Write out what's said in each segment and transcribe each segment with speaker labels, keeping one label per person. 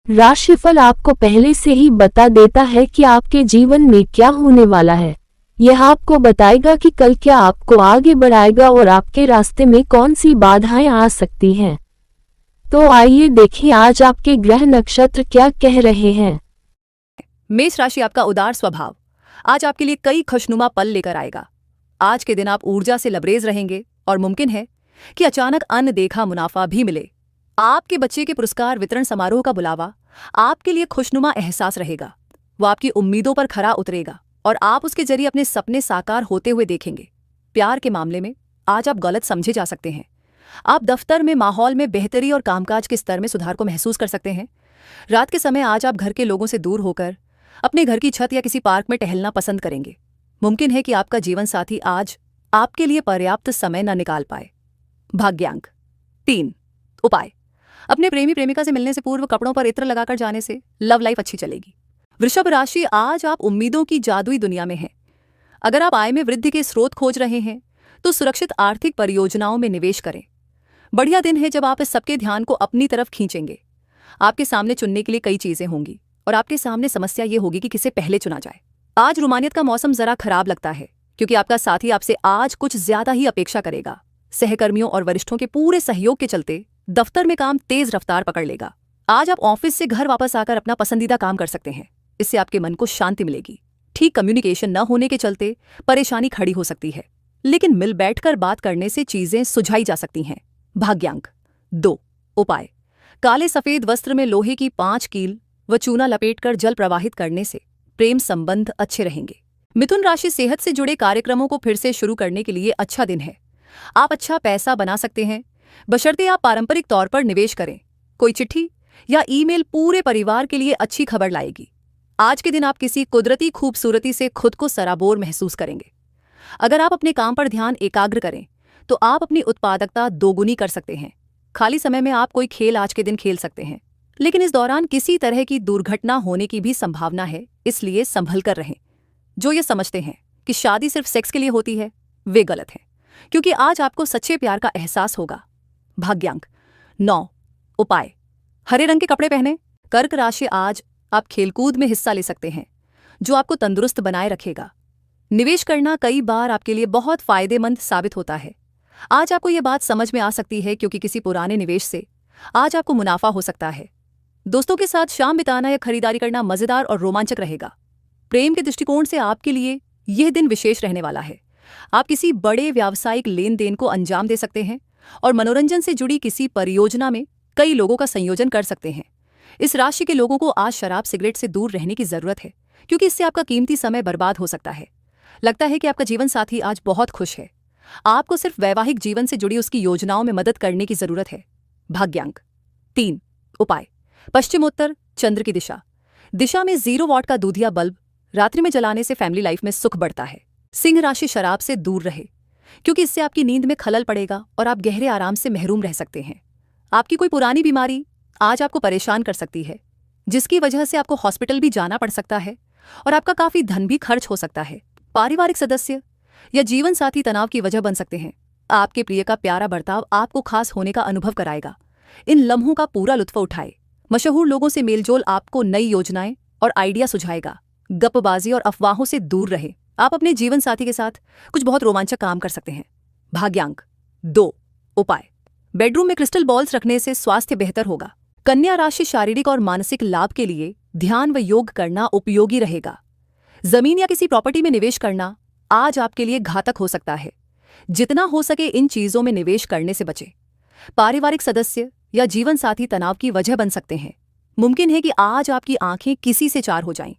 Speaker 1: राशिफल आपको पहले से ही बता देता है कि आपके जीवन में क्या होने वाला है। यह आपको बताएगा कि कल क्या आपको आगे बढ़ाएगा और आपके रास्ते में कौन सी बाधाएं आ सकती हैं। तो आइए देखें आज आपके ग्रह नक्षत्र क्या कह रहे हैं।
Speaker 2: मेष राशि, आपका उदार स्वभाव आज आपके लिए कई खुशनुमा पल लेकर आएगा। आज के दिन आप ऊर्जा से लबरेज रहेंगे और मुमकिन है कि अचानक अनदेखा मुनाफा भी मिले। आपके बच्चे के पुरस्कार वितरण समारोह का बुलावा आपके लिए खुशनुमा एहसास रहेगा। वो आपकी उम्मीदों पर खरा उतरेगा और आप उसके जरिए अपने सपने साकार होते हुए देखेंगे। प्यार के मामले में आज आप गलत समझे जा सकते हैं। आप दफ्तर में माहौल में बेहतरी और कामकाज के स्तर में सुधार को महसूस कर सकते हैं। रात के समय आज आप घर के लोगों से दूर होकर अपने घर की छत या किसी पार्क में टहलना पसंद करेंगे। मुमकिन है कि आपका जीवन साथी आज आपके लिए पर्याप्त समय न निकाल पाए। भाग्यांक 3। उपाय, अपने प्रेमी प्रेमिका से मिलने से पूर्व कपड़ों पर इत्र लगाकर जाने से लव लाइफ अच्छी चलेगी। वृषभ राशि, आज आप उम्मीदों की जादुई दुनिया में हैं। अगर आप आय में वृद्धि के स्रोत खोज रहे हैं तो सुरक्षित आर्थिक परियोजनाओं में निवेश करें। बढ़िया दिन है जब आप इस सबके ध्यान को अपनी तरफ खींचेंगे। आपके सामने चुनने के लिए कई चीजें होंगी और आपके सामने समस्या ये होगी कि किसे पहले चुना जाए। आज रोमानियत का मौसम जरा खराब लगता है क्योंकि आपका साथी आपसे आज कुछ ज्यादा ही अपेक्षा करेगा। सहकर्मियों और वरिष्ठों के पूरे सहयोग के चलते दफ्तर में काम तेज रफ्तार पकड़ लेगा। आज आप ऑफिस से घर वापस आकर अपना पसंदीदा काम कर सकते हैं। इससे आपके मन को शांति मिलेगी। ठीक कम्युनिकेशन न होने के चलते परेशानी खड़ी हो सकती है, लेकिन मिल बैठकर बात करने से चीजें सुझाई जा सकती हैं। भाग्यांक 2। उपाय, काले सफेद वस्त्र में लोहे की 5 कील व चूना लपेटकर जल प्रवाहित करने से प्रेम संबंध अच्छे रहेंगे। मिथुन राशि, सेहत से जुड़े कार्यक्रमों को फिर से शुरू करने के लिए अच्छा दिन है। आप अच्छा पैसा बना सकते हैं बशर्ते आप पारंपरिक तौर पर निवेश करें। कोई चिट्ठी या ईमेल पूरे परिवार के लिए अच्छी खबर लाएगी। आज के दिन आप किसी कुदरती खूबसूरती से खुद को सराबोर महसूस करेंगे। अगर आप अपने काम पर ध्यान एकाग्र करें तो आप अपनी उत्पादकता दोगुनी कर सकते हैं। खाली समय में आप कोई खेल आज के दिन खेल सकते हैं, लेकिन इस दौरान किसी तरह की दुर्घटना होने की भी संभावना है, इसलिए संभल कर रहें। जो ये समझते हैं कि शादी सिर्फ सेक्स के लिए होती है वे गलत हैं, क्योंकि आज आपको सच्चे प्यार का एहसास होगा। भाग्यांक 9। उपाय, हरे रंग के कपड़े पहने। कर्क राशि, आज आप खेलकूद में हिस्सा ले सकते हैं जो आपको तंदुरुस्त बनाए रखेगा। निवेश करना कई बार आपके लिए बहुत फायदेमंद साबित होता है। आज आपको यह बात समझ में आ सकती है क्योंकि किसी पुराने निवेश से आज आपको मुनाफा हो सकता है। दोस्तों के साथ शाम बिताना या खरीदारी करना मजेदार और रोमांचक रहेगा। प्रेम के दृष्टिकोण से आपके लिए यह दिन विशेष रहने वाला है। आप किसी बड़े व्यावसायिक लेन देन को अंजाम दे सकते हैं और मनोरंजन से जुड़ी किसी परियोजना में कई लोगों का संयोजन कर सकते हैं। इस राशि के लोगों को आज शराब सिगरेट से दूर रहने की जरूरत है क्योंकि इससे आपका कीमती समय बर्बाद हो सकता है। लगता है कि आपका जीवन साथी आज बहुत खुश है। आपको सिर्फ वैवाहिक जीवन से जुड़ी उसकी योजनाओं में मदद करने की जरूरत है। भाग्यांक 3। उपाय, पश्चिमोत्तर चंद्र की दिशा में 0 वॉट का दूधिया बल्ब रात्रि में जलाने से फैमिली लाइफ में सुख बढ़ता है। सिंह राशि, शराब से दूर रहे क्योंकि इससे आपकी नींद में खलल पड़ेगा और आप गहरे आराम से महरूम रह सकते हैं। आपकी कोई पुरानी बीमारी आज आपको परेशान कर सकती है, जिसकी वजह से आपको हॉस्पिटल भी जाना पड़ सकता है और आपका काफी धन भी खर्च हो सकता है। पारिवारिक सदस्य या जीवन साथी तनाव की वजह बन सकते हैं। आपके प्रिय का प्यारा बर्ताव आपको खास होने का अनुभव कराएगा। इन लम्हों का पूरा लुत्फ उठाए। मशहूर लोगों से मेलजोल आपको नई योजनाएं और आइडिया सुझाएगा। गप्पबाजी और अफवाहों से दूर रहे। आप अपने जीवन साथी के साथ कुछ बहुत रोमांचक काम कर सकते हैं। भाग्यांक 2। उपाय, बेडरूम में क्रिस्टल बॉल्स रखने से स्वास्थ्य बेहतर होगा। कन्या राशि, शारीरिक और मानसिक लाभ के लिए ध्यान व योग करना उपयोगी रहेगा। जमीन या किसी प्रॉपर्टी में निवेश करना आज आपके लिए घातक हो सकता है। जितना हो सके इन चीजों में निवेश करने से बचें। पारिवारिक सदस्य या जीवन साथी तनाव की वजह बन सकते हैं। मुमकिन है कि आज आपकी आंखें किसी से चार हो जाएं।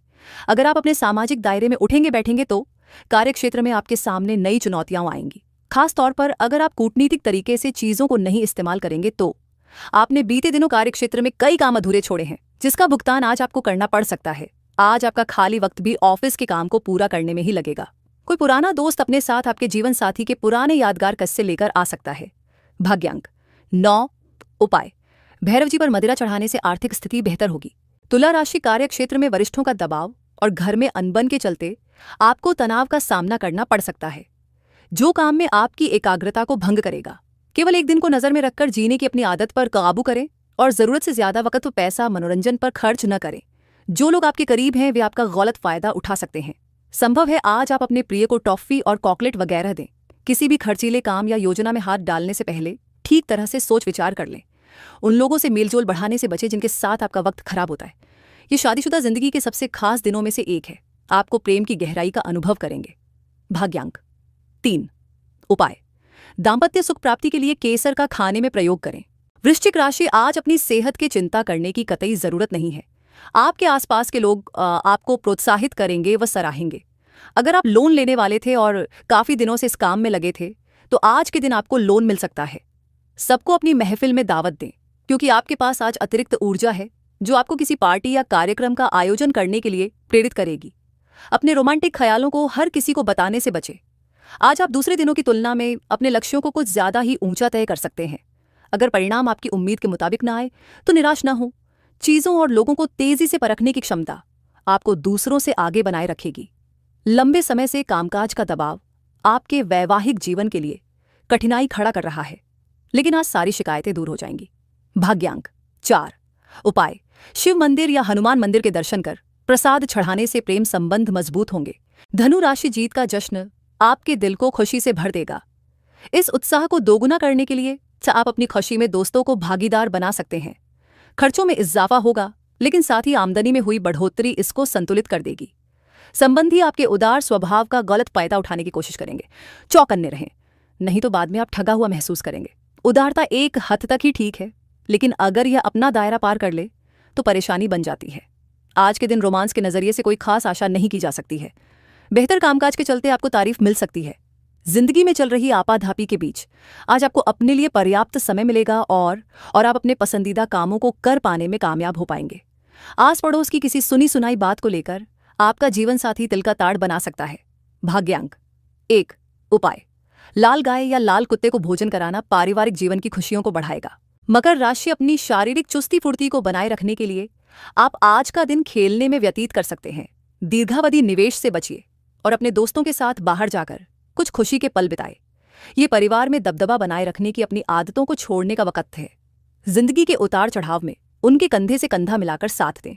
Speaker 2: अगर आप अपने सामाजिक दायरे में उठेंगे बैठेंगे तो कार्यक्षेत्र में आपके सामने नई चुनौतियां आएंगी। खास तौर पर अगर आप कूटनीतिक तरीके से चीजों को नहीं इस्तेमाल करेंगे तो आपने बीते दिनों कार्यक्षेत्र में कई काम अधूरे छोड़े हैं, जिसका भुगतान आज आपको करना पड़ सकता है। आज आपका खाली वक्त भी ऑफिस के काम को पूरा करने में ही लगेगा। कोई पुराना दोस्त अपने साथ आपके जीवन साथी के पुराने यादगार किस्से लेकर आ सकता है। भाग्यांक 9। उपाय, भैरव जी पर मदिरा चढ़ाने से आर्थिक स्थिति बेहतर होगी। तुला राशि, कार्यक्षेत्र में वरिष्ठों का दबाव और घर में अनबन के चलते आपको तनाव का सामना करना पड़ सकता है, जो काम में आपकी एकाग्रता को भंग करेगा। केवल एक दिन को नजर में रखकर जीने की अपनी आदत पर काबू करें और ज़रूरत से ज़्यादा वक्त व पैसा मनोरंजन पर खर्च न करें। जो लोग आपके करीब हैं वे आपका गलत फ़ायदा उठा सकते हैं। संभव है आज आप अपने प्रिय को टॉफ़ी और चॉकलेट वगैरह दें। किसी भी खर्चीले काम या योजना में हाथ डालने से पहले ठीक तरह से सोच विचार कर लें। उन लोगों से मेलजोल बढ़ाने से बचें जिनके साथ आपका वक्त खराब होता है। ये शादीशुदा जिंदगी के सबसे खास दिनों में से एक है। आपको प्रेम की गहराई का अनुभव करेंगे। भाग्यांक 3। उपाय। दाम्पत्य सुख प्राप्ति के लिए केसर का खाने में प्रयोग करें। वृश्चिक राशि, आज अपनी सेहत की चिंता करने की कतई जरूरत नहीं है। आपके आसपास के लोग आपको प्रोत्साहित करेंगे व सराहेंगे। अगर आप लोन लेने वाले थे और काफी दिनों से इस काम में लगे थे तो आज के दिन आपको लोन मिल सकता है। सबको अपनी महफिल में दावत दें क्योंकि आपके पास आज अतिरिक्त ऊर्जा है जो आपको किसी पार्टी या कार्यक्रम का आयोजन करने के लिए प्रेरित करेगी। अपने रोमांटिक ख्यालों को हर किसी को बताने से बचें। आज आप दूसरे दिनों की तुलना में अपने लक्ष्यों को कुछ ज्यादा ही ऊंचा तय कर सकते हैं। अगर परिणाम आपकी उम्मीद के मुताबिक ना आए तो निराश ना हो। चीजों और लोगों को तेजी से परखने की क्षमता आपको दूसरों से आगे बनाए रखेगी। लंबे समय से कामकाज का दबाव आपके वैवाहिक जीवन के लिए कठिनाई खड़ा कर रहा है, लेकिन आज सारी शिकायतें दूर हो जाएंगी। भाग्यांक 4। उपाय। शिव मंदिर या हनुमान मंदिर के दर्शन कर प्रसाद चढ़ाने से प्रेम संबंध मजबूत होंगे। धनु राशि, जीत का जश्न आपके दिल को खुशी से भर देगा। इस उत्साह को दोगुना करने के लिए आप अपनी खुशी में दोस्तों को भागीदार बना सकते हैं। खर्चों में इजाफा होगा, लेकिन साथ ही आमदनी में हुई बढ़ोतरी इसको संतुलित कर देगी। संबंधी आपके उदार स्वभाव का गलत फायदा उठाने की कोशिश करेंगे। चौकन्ने रहें, नहीं तो बाद में आप ठगा हुआ महसूस करेंगे। उदारता एक हद तक ही ठीक है, लेकिन अगर यह अपना दायरा पार कर ले तो परेशानी बन जाती है। आज के दिन रोमांस के नजरिए से कोई खास आशा नहीं की जा सकती है। बेहतर कामकाज के चलते आपको तारीफ मिल सकती है। जिंदगी में चल रही आपाधापी के बीच आज आपको अपने लिए पर्याप्त समय मिलेगा और आप अपने पसंदीदा कामों को कर पाने में कामयाब हो पाएंगे। आस पड़ोस की किसी सुनी सुनाई बात को लेकर आपका जीवन साथी तिल का ताड़ बना सकता है। भाग्यांक 1। उपाय। लाल गाय या लाल कुत्ते को भोजन कराना पारिवारिक जीवन की खुशियों को बढ़ाएगा। मकर राशि, अपनी शारीरिक चुस्ती फुर्ती को बनाए रखने के लिए आप आज का दिन खेलने में व्यतीत कर सकते हैं। दीर्घावधि निवेश से बचिए और अपने दोस्तों के साथ बाहर जाकर कुछ खुशी के पल बिताए। ये परिवार में दबदबा बनाए रखने की अपनी आदतों को छोड़ने का वक्त है। जिंदगी के उतार चढ़ाव में उनके कंधे से कंधा मिलाकर साथ दें।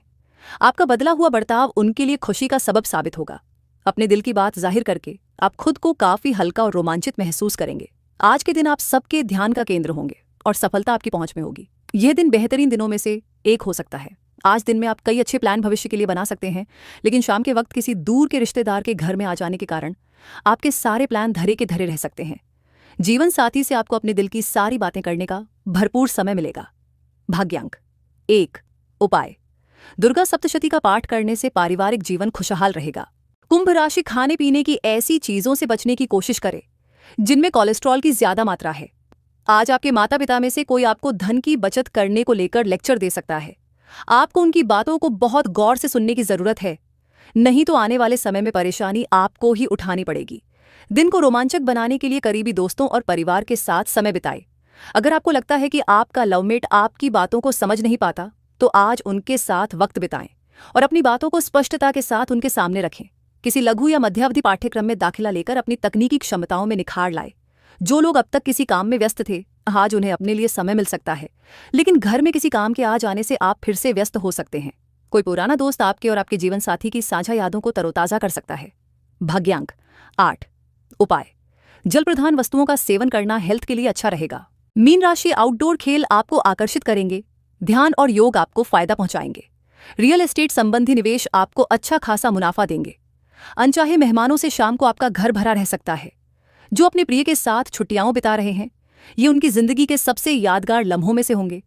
Speaker 2: आपका बदला हुआ बर्ताव उनके लिए खुशी का सबब साबित होगा। अपने दिल की बात जाहिर करके आप खुद को काफी हल्का और रोमांचित महसूस करेंगे। आज के दिन आप सबके ध्यान का केंद्र होंगे और सफलता आपकी पहुंच में होगी। यह दिन बेहतरीन दिनों में से एक हो सकता है। आज दिन में आप कई अच्छे प्लान भविष्य के लिए बना सकते हैं, लेकिन शाम के वक्त किसी दूर के रिश्तेदार के घर में आ जाने के कारण आपके सारे प्लान धरे के धरे रह सकते हैं। जीवन साथी से आपको अपने दिल की सारी बातें करने का भरपूर समय मिलेगा। भाग्यांक 1। उपाय। दुर्गा सप्तशती का पाठ करने से पारिवारिक जीवन खुशहाल रहेगा। कुंभ राशि, खाने पीने की ऐसी चीजों से बचने की कोशिश करे जिनमें कोलेस्ट्रॉल की ज्यादा मात्रा है। आज आपके माता पिता में से कोई आपको धन की बचत करने को लेकर लेक्चर दे सकता है। आपको उनकी बातों को बहुत गौर से सुनने की जरूरत है, नहीं तो आने वाले समय में परेशानी आपको ही उठानी पड़ेगी। दिन को रोमांचक बनाने के लिए करीबी दोस्तों और परिवार के साथ समय बिताए। अगर आपको लगता है कि आपका लवमेट आपकी बातों को समझ नहीं पाता तो आज उनके साथ वक्त बिताएं और अपनी बातों को स्पष्टता के साथ उनके सामने रखें। किसी लघु या मध्यावधि पाठ्यक्रम में दाखिला लेकर अपनी तकनीकी क्षमताओं में निखार लाए। जो लोग अब तक किसी काम में व्यस्त थे, आज उन्हें अपने लिए समय मिल सकता है, लेकिन घर में किसी काम के आ जाने से आप फिर से व्यस्त हो सकते हैं। कोई पुराना दोस्त आपके और आपके जीवन साथी की साझा यादों को तरोताजा कर सकता है। भाग्यांक 8। उपाय। जल प्रधान वस्तुओं का सेवन करना हेल्थ के लिए अच्छा रहेगा। मीन राशि, आउटडोर खेल आपको आकर्षित करेंगे। ध्यान और योग आपको फायदा पहुंचाएंगे। रियल एस्टेट संबंधी निवेश आपको अच्छा खासा मुनाफा देंगे। अनचाहे मेहमानों से शाम को आपका घर भरा रह सकता है। जो अपने प्रिय के साथ छुट्टियां बिता रहे हैं, ये उनकी जिंदगी के सबसे यादगार लम्हों में से होंगे।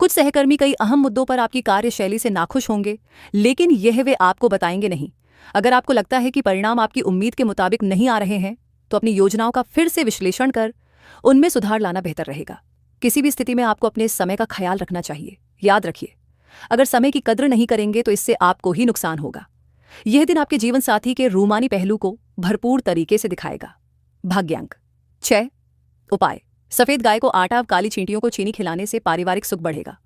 Speaker 2: कुछ सहकर्मी कई अहम मुद्दों पर आपकी कार्यशैली से नाखुश होंगे, लेकिन यह वे आपको बताएंगे नहीं। अगर आपको लगता है कि परिणाम आपकी उम्मीद के मुताबिक नहीं आ रहे हैं तो अपनी योजनाओं का फिर से विश्लेषण कर उनमें सुधार लाना बेहतर रहेगा। किसी भी स्थिति में आपको अपने समय का ख्याल रखना चाहिए। याद रखिए, अगर समय की कद्र नहीं करेंगे तो इससे आपको ही नुकसान होगा। यह दिन आपके जीवन साथी के रूमानी पहलू को भरपूर तरीके से दिखाएगा। भाग्यांक 6। उपाय। सफेद गाय को आटा, काली चींटियों को चीनी खिलाने से पारिवारिक सुख बढ़ेगा।